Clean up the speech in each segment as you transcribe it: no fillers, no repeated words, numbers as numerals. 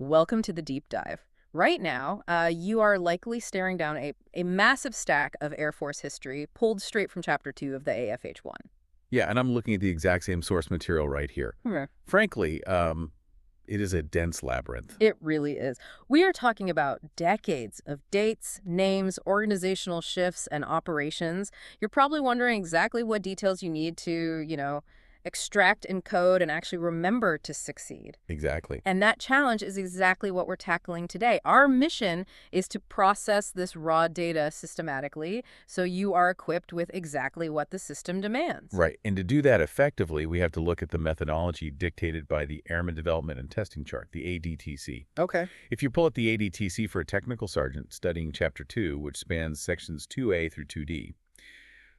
Welcome to the deep dive. Right now, you are likely staring down a massive stack of Air Force history pulled straight from Chapter 2 of the AFH-1. Yeah, and I'm looking at the exact same source material right here. Frankly, it is a dense labyrinth. It really is. We are talking about decades of dates, names, organizational shifts, and operations. You're probably wondering exactly what details you need to, extract, encode, and actually remember to succeed. Exactly. And that challenge is exactly what we're tackling today. Our mission is to process this raw data systematically so you are equipped with exactly what the system demands. Right, and to do that effectively, we have to look at the methodology dictated by the Airman Development and Testing Chart, the ADTC. Okay. If you pull up the ADTC for a technical sergeant studying Chapter 2, which spans sections 2A through 2D,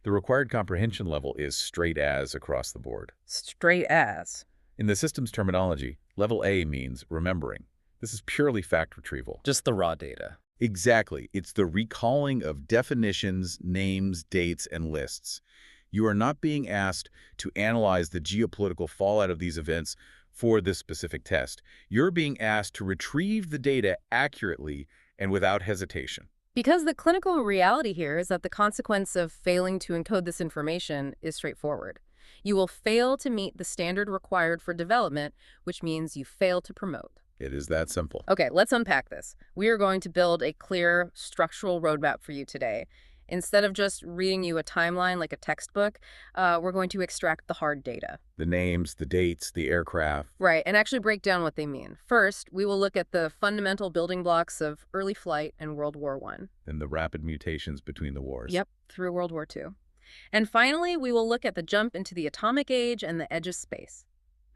the required comprehension level is straight as across the board. Straight as. In the system's terminology, level A means remembering. This is purely fact retrieval. Just the raw data. Exactly. It's the recalling of definitions, names, dates, and lists. You are not being asked to analyze the geopolitical fallout of these events for this specific test. You're being asked to retrieve the data accurately and without hesitation. Because the clinical reality here is that the consequence of failing to encode this information is straightforward. You will fail to meet the standard required for development, which means you fail to promote. It is that simple. Okay, let's unpack this. We are going to build a clear structural roadmap for you today. Instead of just reading you a timeline like a textbook, we're going to extract the hard data. The names, the dates, the aircraft. Right, and actually break down what they mean. First, we will look at the fundamental building blocks of early flight and World War I. And the rapid mutations between the wars. Yep, through World War II. And finally, we will look at the jump into the atomic age and the edge of space.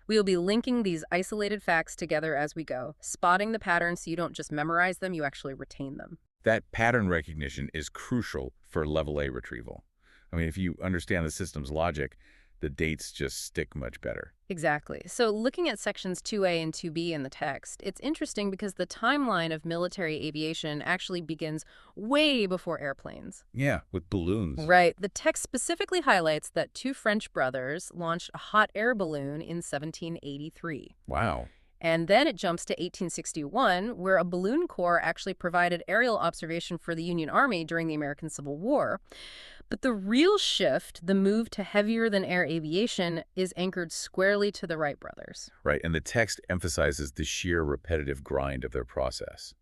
We will be linking these isolated facts together as we go, spotting the patterns so you don't just memorize them, you actually retain them. That pattern recognition is crucial for level A retrieval. I mean, if you understand the system's logic, the dates just stick much better. Exactly. So looking at sections 2A and 2B in the text, it's interesting because the timeline of military aviation actually begins way before airplanes. Yeah, with balloons. Right. The text specifically highlights that two French brothers launched a hot air balloon in 1783. Wow. And then it jumps to 1861, where a balloon corps actually provided aerial observation for the Union Army during the American Civil War. But the real shift, the move to heavier-than-air aviation, is anchored squarely to the Wright brothers. Right, and the text emphasizes the sheer repetitive grind of their process.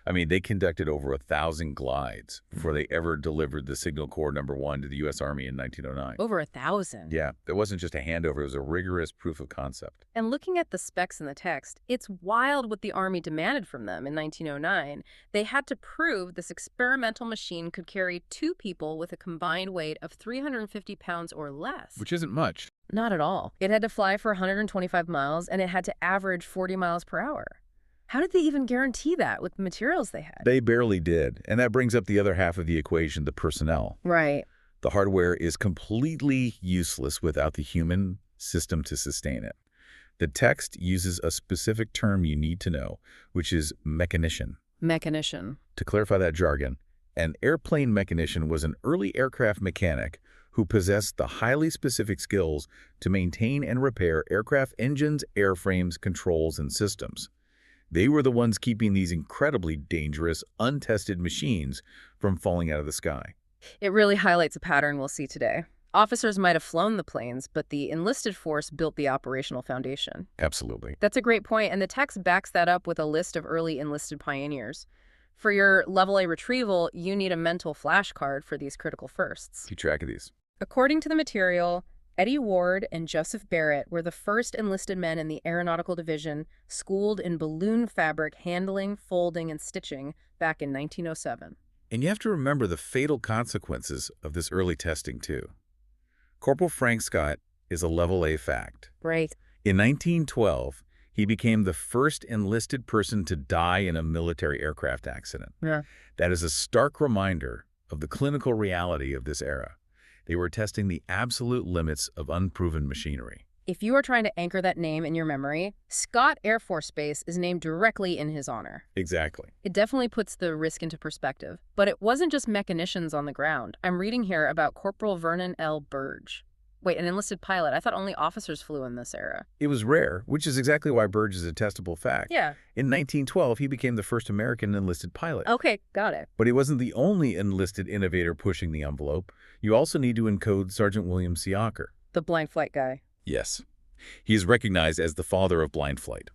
I mean, they conducted over 1,000 glides before they ever delivered the Signal Corps No. 1 to the U.S. Army in 1909. Over 1,000. Yeah, it wasn't just a handover, it was a rigorous proof of concept. And looking at the specs in the text, it's wild what the Army demanded from them in 1909. They had to prove this experimental machine could carry two people with a combined weight of 350 pounds or less. Which isn't much. Not at all. It had to fly for 125 miles, and it had to average 40 miles per hour. How did they even guarantee that with the materials they had? They barely did, and that brings up the other half of the equation, the personnel. Right. The hardware is completely useless without the human system to sustain it. The text uses a specific term you need to know, which is mechanician. Mechanician. To clarify that jargon, an airplane mechanician was an early aircraft mechanic who possessed the highly specific skills to maintain and repair aircraft engines, airframes, controls, and systems. They were the ones keeping these incredibly dangerous, untested machines from falling out of the sky. It really highlights a pattern we'll see today. Officers might have flown the planes, but the enlisted force built the operational foundation. Absolutely. That's a great point, and the text backs that up with a list of early enlisted pioneers. For your Level A retrieval, you need a mental flashcard for these critical firsts. Keep track of these. According to the material, Eddie Ward and Joseph Barrett were the first enlisted men in the Aeronautical Division schooled in balloon fabric handling, folding, and stitching back in 1907. And you have to remember the fatal consequences of this early testing, too. Corporal Frank Scott is a Level A fact. Right. In 1912, he became the first enlisted person to die in a military aircraft accident. Yeah. That is a stark reminder of the clinical reality of this era. They were testing the absolute limits of unproven machinery. If you are trying to anchor that name in your memory, Scott Air Force Base is named directly in his honor. Exactly. It definitely puts the risk into perspective. But it wasn't just mechanicians on the ground. I'm reading here about Corporal Vernon L. Burge. Wait, an enlisted pilot? I thought only officers flew in this era. It was rare, which is exactly why Burge is a testable fact. Yeah. In 1912, he became the first American enlisted pilot. Okay, got it. But he wasn't the only enlisted innovator pushing the envelope. You also need to encode Sergeant William Siaker. The blind flight guy. Yes. He is recognized as the father of blind flight.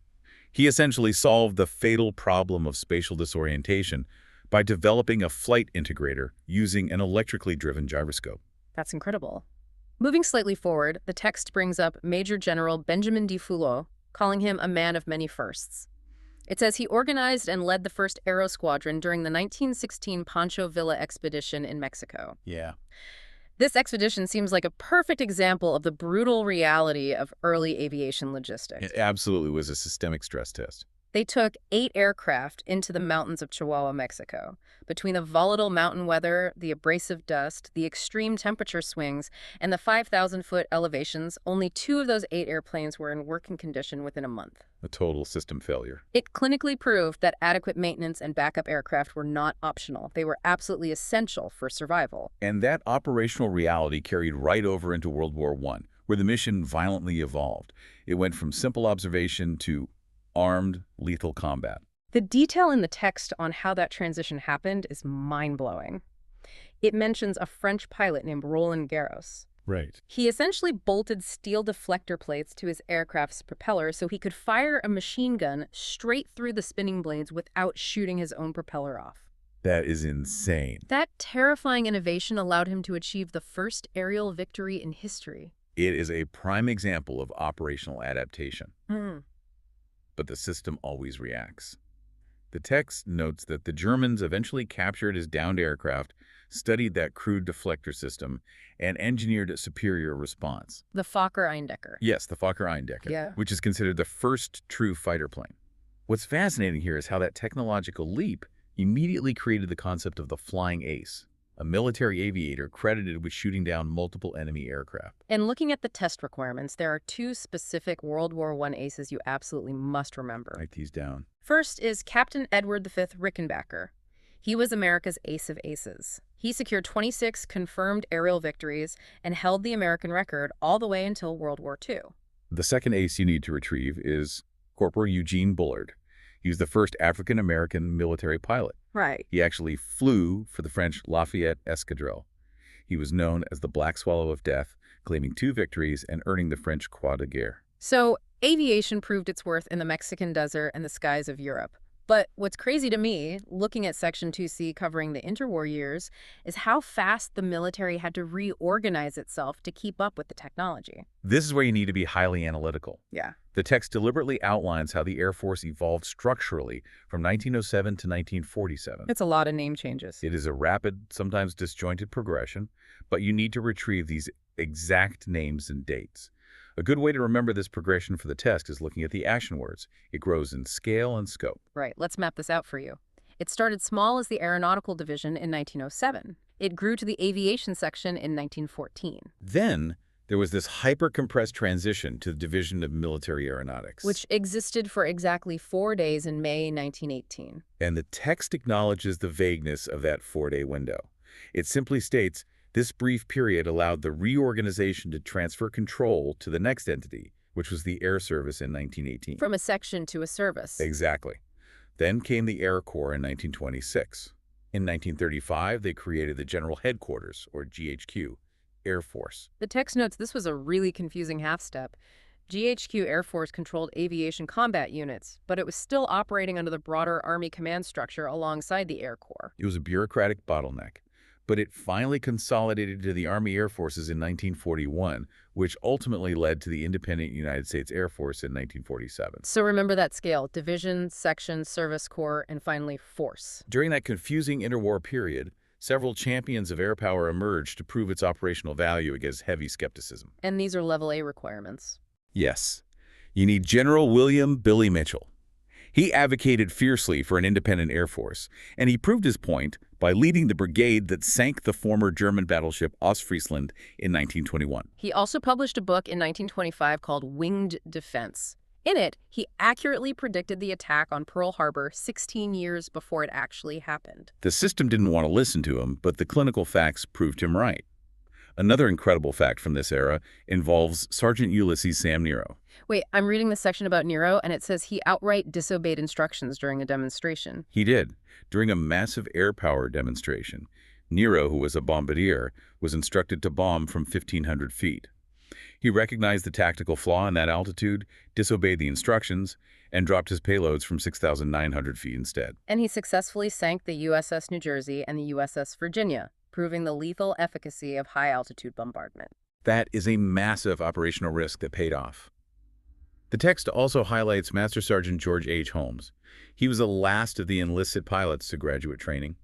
He essentially solved the fatal problem of spatial disorientation by developing a flight integrator using an electrically driven gyroscope. That's incredible. Moving slightly forward, the text brings up Major General Benjamin D. Fulot, calling him a man of many firsts. It says he organized and led the first Aero Squadron during the 1916 Pancho Villa expedition in Mexico. Yeah. This expedition seems like a perfect example of the brutal reality of early aviation logistics. It absolutely was a systemic stress test. They took 8 aircraft into the mountains of Chihuahua, Mexico. Between the volatile mountain weather, the abrasive dust, the extreme temperature swings, and the 5,000-foot elevations, only 2 of those 8 airplanes were in working condition within a month. A total system failure. It clinically proved that adequate maintenance and backup aircraft were not optional. They were absolutely essential for survival. And that operational reality carried right over into World War I, where the mission violently evolved. It went from simple observation to armed, lethal combat. The detail in the text on how that transition happened is mind-blowing. It mentions a French pilot named Roland Garros. Right. He essentially bolted steel deflector plates to his aircraft's propeller so he could fire a machine gun straight through the spinning blades without shooting his own propeller off. That is insane. That terrifying innovation allowed him to achieve the first aerial victory in history. It is a prime example of operational adaptation. But the system always reacts. The text notes that the Germans eventually captured his downed aircraft, studied that crude deflector system, and engineered a superior response. The Fokker-Eindecker. Yes, the Fokker-Eindecker, which is considered the first true fighter plane. What's fascinating here is how that technological leap immediately created the concept of the flying ace, a military aviator credited with shooting down multiple enemy aircraft. And looking at the test requirements, there are 2 specific World War I aces you absolutely must remember. Write these down. First is Captain Edward V. Rickenbacker. He was America's ace of aces. He secured 26 confirmed aerial victories and held the American record all the way until World War II. The second ace you need to retrieve is Corporal Eugene Bullard. He was the first African-American military pilot. Right. He actually flew for the French Lafayette Escadrille. He was known as the Black Swallow of Death, claiming 2 victories and earning the French Croix de Guerre. So, aviation proved its worth in the Mexican desert and the skies of Europe. But what's crazy to me, looking at Section 2C covering the interwar years, is how fast the military had to reorganize itself to keep up with the technology. This is where you need to be highly analytical. Yeah. The text deliberately outlines how the Air Force evolved structurally from 1907 to 1947. It's a lot of name changes. It is a rapid, sometimes disjointed progression, but you need to retrieve these exact names and dates. A good way to remember this progression for the test is looking at the action words. It grows in scale and scope. Right, let's map this out for you. It started small as the Aeronautical Division in 1907. It grew to the aviation section in 1914. Then there was this hyper-compressed transition to the Division of Military Aeronautics, which existed for exactly 4 days in May 1918. And the text acknowledges the vagueness of that 4-day window. It simply states, this brief period allowed the reorganization to transfer control to the next entity, which was the Air Service in 1918. From a section to a service. Exactly. Then came the Air Corps in 1926. In 1935, they created the General Headquarters, or GHQ, Air Force. The text notes this was a really confusing half-step. GHQ Air Force controlled aviation combat units, but it was still operating under the broader Army command structure alongside the Air Corps. It was a bureaucratic bottleneck, but it finally consolidated to the Army Air Forces in 1941, which ultimately led to the independent United States Air Force in 1947. So remember that scale: division, section, service corps, and finally force. During that confusing interwar period, several champions of air power emerged to prove its operational value against heavy skepticism. And these are level A requirements. Yes. You need General William "Billy" Mitchell. He advocated fiercely for an independent Air Force, and he proved his point by leading the brigade that sank the former German battleship Ostfriesland in 1921. He also published a book in 1925 called Winged Defense. In it, he accurately predicted the attack on Pearl Harbor 16 years before it actually happened. The system didn't want to listen to him, but the clinical facts proved him right. Another incredible fact from this era involves Sergeant Ulysses Sam Nero. Wait, I'm reading this section about Nero, and it says he outright disobeyed instructions during a demonstration. He did. During a massive air power demonstration, Nero, who was a bombardier, was instructed to bomb from 1,500 feet. He recognized the tactical flaw in that altitude, disobeyed the instructions, and dropped his payloads from 6,900 feet instead. And he successfully sank the USS New Jersey and the USS Virginia, proving the lethal efficacy of high-altitude bombardment. That is a massive operational risk that paid off. The text also highlights Master Sergeant George H. Holmes. He was the last of the enlisted pilots to graduate training.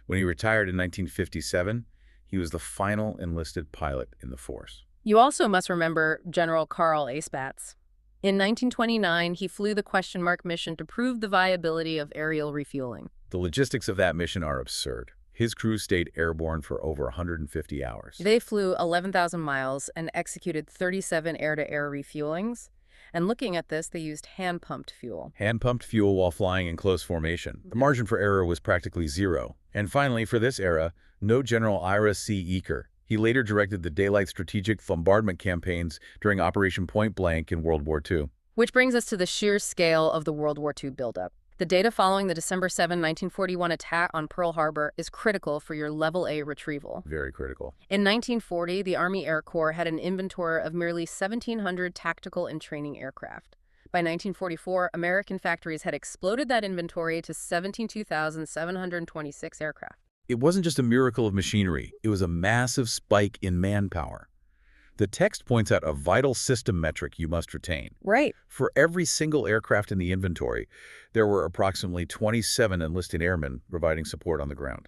When he retired in 1957, he was the final enlisted pilot in the force. You also must remember General Carl A. Spaatz. In 1929, he flew the question mark mission to prove the viability of aerial refueling. The logistics of that mission are absurd. His crew stayed airborne for over 150 hours. They flew 11,000 miles and executed 37 air-to-air refuelings. And looking at this, they used hand-pumped fuel. Hand-pumped fuel while flying in close formation. The margin for error was practically zero. And finally, for this era, note General Ira C. Eaker. He later directed the daylight strategic bombardment campaigns during Operation Point Blank in World War II. Which brings us to the sheer scale of the World War II buildup. The data following the December 7, 1941 attack on Pearl Harbor is critical for your Level A retrieval. Very critical. In 1940, the Army Air Corps had an inventory of merely 1,700 tactical and training aircraft. By 1944, American factories had exploded that inventory to 72,726 aircraft. It wasn't just a miracle of machinery. It was a massive spike in manpower. The text points out a vital system metric you must retain. Right. For every single aircraft in the inventory, there were approximately 27 enlisted airmen providing support on the ground.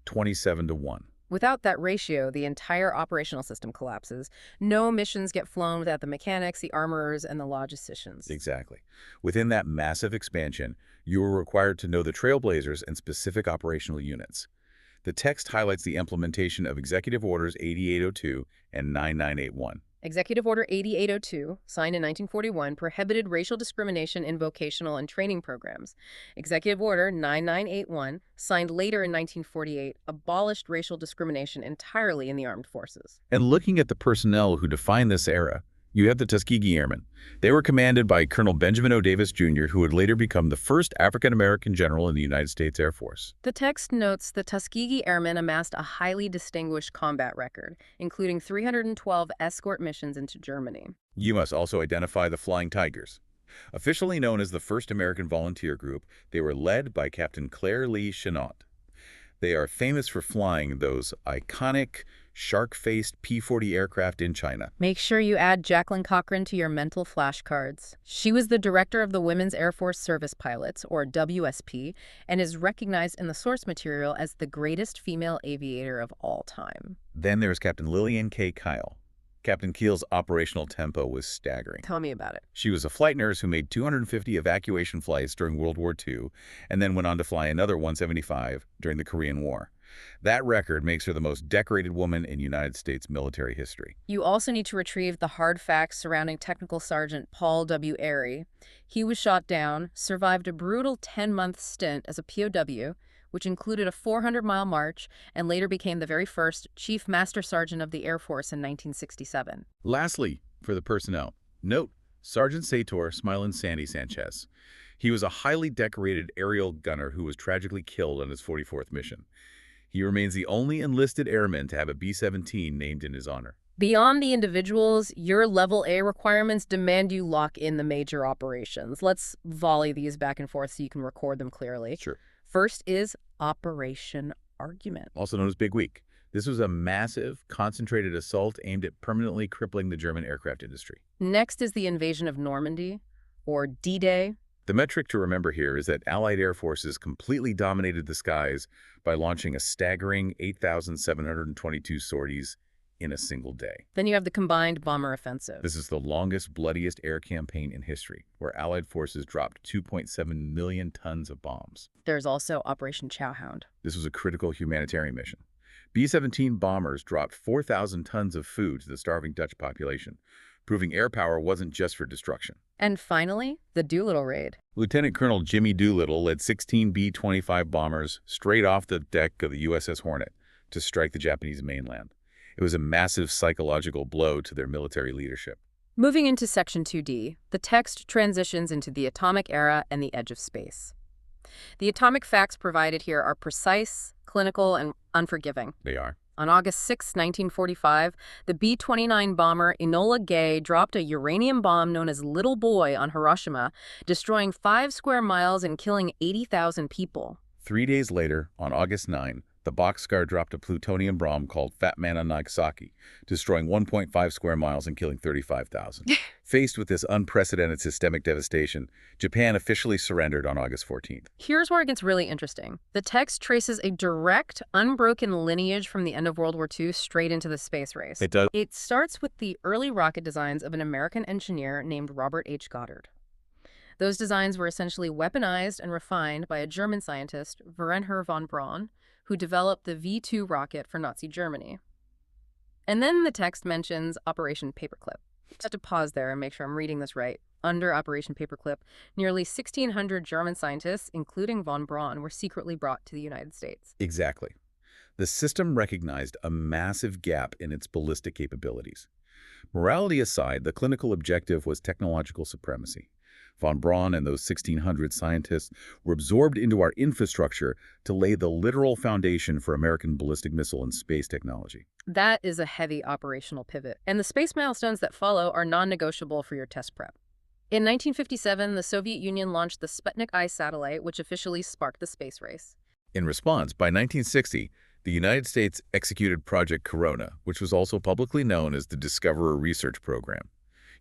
27 to 1. Without that ratio, the entire operational system collapses. No missions get flown without the mechanics, the armorers, and the logisticians. Exactly. Within that massive expansion, you were required to know the trailblazers and specific operational units. The text highlights the implementation of Executive Orders 8802 and 9981. Executive Order 8802, signed in 1941, prohibited racial discrimination in vocational and training programs. Executive Order 9981, signed later in 1948, abolished racial discrimination entirely in the armed forces. And looking at the personnel who defined this era, you have the Tuskegee Airmen. They were commanded by Colonel Benjamin O. Davis, Jr., who would later become the first African-American general in the United States Air Force. The text notes the Tuskegee Airmen amassed a highly distinguished combat record, including 312 escort missions into Germany. You must also identify the Flying Tigers. Officially known as the First American Volunteer Group, they were led by Captain Claire Lee Chennault. They are famous for flying those iconic, shark-faced P-40 aircraft in China. Make sure you add Jacqueline Cochran to your mental flashcards. She was the director of the Women's Air Force Service Pilots, or WSP, and is recognized in the source material as the greatest female aviator of all time. Then there's Captain Lillian K. Kyle. Captain Keel's operational tempo was staggering. Tell me about it. She was a flight nurse who made 250 evacuation flights during World War II and then went on to fly another 175 during the Korean War. That record makes her the most decorated woman in United States military history. You also need to retrieve the hard facts surrounding Technical Sergeant Paul W. Airy. He was shot down, survived a brutal 10-month stint as a POW, which included a 400-mile march, and later became the very first Chief Master Sergeant of the Air Force in 1967. Lastly, for the personnel, note Sergeant Sator Smilin' Sandy Sanchez. He was a highly decorated aerial gunner who was tragically killed on his 44th mission. He remains the only enlisted airman to have a B-17 named in his honor. Beyond the individuals, your Level A requirements demand you lock in the major operations. Let's volley these back and forth so you can record them clearly. Sure. First is Operation Argument. Also known as Big Week. This was a massive, concentrated assault aimed at permanently crippling the German aircraft industry. Next is the invasion of Normandy, or D-Day. The metric to remember here is that Allied air forces completely dominated the skies by launching a staggering 8,722 sorties in a single day. Then you have the Combined Bomber Offensive. This is the longest, bloodiest air campaign in history, where Allied forces dropped 2.7 million tons of bombs. There's also Operation Chowhound. This was a critical humanitarian mission. B-17 bombers dropped 4,000 tons of food to the starving Dutch population, proving air power wasn't just for destruction. And finally, the Doolittle Raid. Lieutenant Colonel Jimmy Doolittle led 16 B-25 bombers straight off the deck of the USS Hornet to strike the Japanese mainland. It was a massive psychological blow to their military leadership. Moving into Section 2D, the text transitions into the atomic era and the edge of space. The atomic facts provided here are precise, clinical, and unforgiving. They are. On August 6, 1945, the B-29 bomber Enola Gay dropped a uranium bomb known as Little Boy on Hiroshima, destroying 5 square miles and killing 80,000 people. 3 days later, on August 9, the Boxcar dropped a plutonium bomb called Fat Man on Nagasaki, destroying 1.5 square miles and killing 35,000. Faced with this unprecedented systemic devastation, Japan officially surrendered on August 14th. Here's where it gets really interesting. The text traces a direct, unbroken lineage from the end of World War II straight into the space race. It does. It starts with the early rocket designs of an American engineer named Robert H. Goddard. Those designs were essentially weaponized and refined by a German scientist, Wernher von Braun, who developed the V-2 rocket for Nazi Germany. And then the text mentions Operation Paperclip. Just have to pause there and make sure I'm reading this right. Under Operation Paperclip, nearly 1,600 German scientists, including von Braun, were secretly brought to the United States. Exactly. The system recognized a massive gap in its ballistic capabilities. Morality aside, the clinical objective was technological supremacy. Von Braun and those 1,600 scientists were absorbed into our infrastructure to lay the literal foundation for American ballistic missile and space technology. That is a heavy operational pivot, and the space milestones that follow are non-negotiable for your test prep. In 1957, the Soviet Union launched the Sputnik I satellite, which officially sparked the space race. In response, by 1960, the United States executed Project Corona, which was also publicly known as the Discoverer Research Program.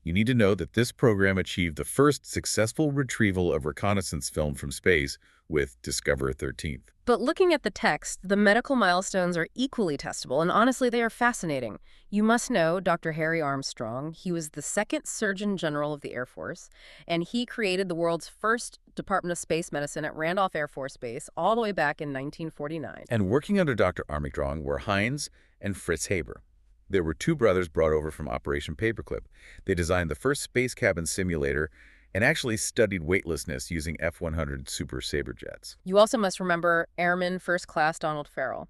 You need to know that this program achieved the first successful retrieval of reconnaissance film from space with Discoverer 13th. But looking at the text, the medical milestones are equally testable, and honestly, they are fascinating. You must know Dr. Harry Armstrong. He was the second Surgeon General of the Air Force, and he created the world's first Department of Space Medicine at Randolph Air Force Base all the way back in 1949. And working under Dr. Armstrong were Heinz and Fritz Haber. There were 2 brothers brought over from Operation Paperclip. They designed the first space cabin simulator and actually studied weightlessness using F-100 Super Sabre jets. You also must remember Airman First Class Donald Farrell.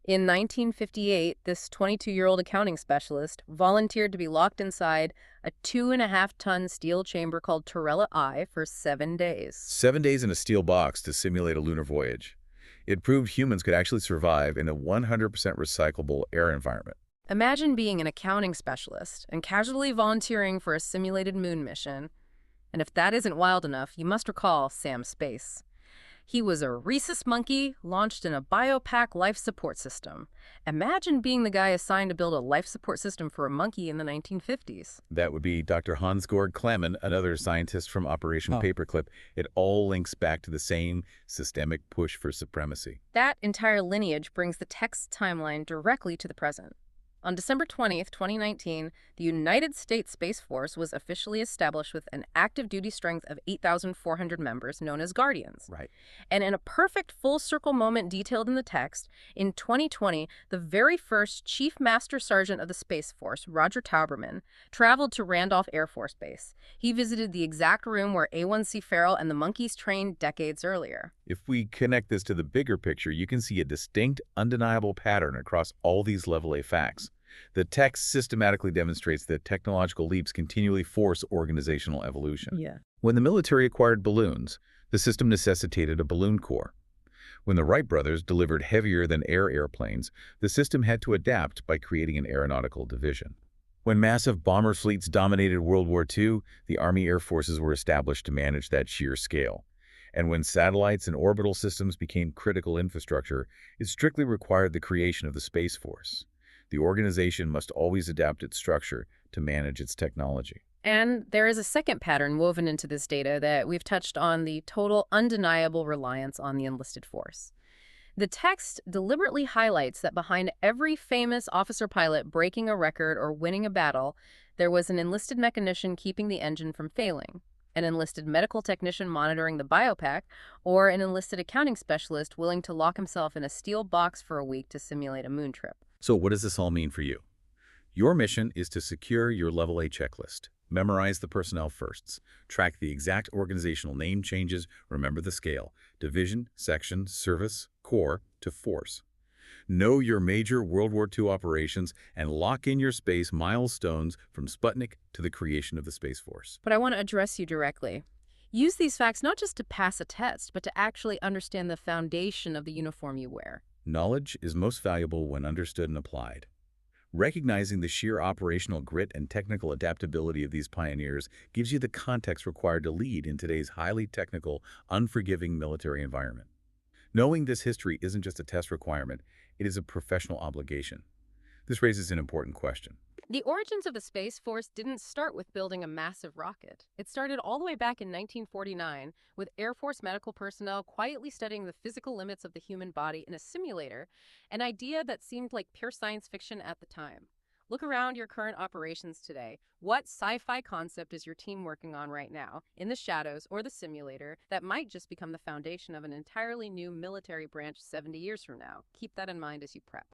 In 1958, this 22-year-old accounting specialist volunteered to be locked inside a 2.5-ton steel chamber called Torella I for 7 days. 7 days in a steel box to simulate a lunar voyage. It proved humans could actually survive in a 100% recyclable air environment. Imagine being an accounting specialist and casually volunteering for a simulated moon mission. And if that isn't wild enough, you must recall Sam Space. He was a rhesus monkey launched in a biopack life support system. Imagine being the guy assigned to build a life support system for a monkey in the 1950s. That would be Dr. Hans-Georg Klemmen, another scientist from Operation Paperclip. It all links back to the same systemic push for supremacy. That entire lineage brings the text timeline directly to the present. On December 20th, 2019, the United States Space Force was officially established with an active duty strength of 8,400 members known as Guardians. Right. And in a perfect full circle moment detailed in the text, in 2020, the very first Chief Master Sergeant of the Space Force, Roger Tauberman, traveled to Randolph Air Force Base. He visited the exact room where A1C Farrell and the monkeys trained decades earlier. If we connect this to the bigger picture, you can see a distinct, undeniable pattern across all these Level A facts. The text systematically demonstrates that technological leaps continually force organizational evolution. Yeah. When the military acquired balloons, the system necessitated a balloon corps. When the Wright brothers delivered heavier-than-air airplanes, the system had to adapt by creating an Aeronautical Division. When massive bomber fleets dominated World War II, the Army Air Forces were established to manage that sheer scale. And when satellites and orbital systems became critical infrastructure, it strictly required the creation of the Space Force. The organization must always adapt its structure to manage its technology. And there is a second pattern woven into this data that we've touched on: the total undeniable reliance on the enlisted force. The text deliberately highlights that behind every famous officer pilot breaking a record or winning a battle, there was an enlisted mechanician keeping the engine from failing, an enlisted medical technician monitoring the biopack, or an enlisted accounting specialist willing to lock himself in a steel box for a week to simulate a moon trip. So what does this all mean for you? Your mission is to secure your Level A checklist. Memorize the personnel firsts. Track the exact organizational name changes. Remember the scale: division, section, service, corps to force. Know your major World War II operations and lock in your space milestones from Sputnik to the creation of the Space Force. But I want to address you directly. Use these facts not just to pass a test, but to actually understand the foundation of the uniform you wear. Knowledge is most valuable when understood and applied. Recognizing the sheer operational grit and technical adaptability of these pioneers gives you the context required to lead in today's highly technical, unforgiving military environment. Knowing this history isn't just a test requirement, it is a professional obligation. This raises an important question. The origins of the Space Force didn't start with building a massive rocket. It started all the way back in 1949 with Air Force medical personnel quietly studying the physical limits of the human body in a simulator, an idea that seemed like pure science fiction at the time. Look around your current operations today. What sci-fi concept is your team working on right now, in the shadows or the simulator, that might just become the foundation of an entirely new military branch 70 years from now? Keep that in mind as you prep.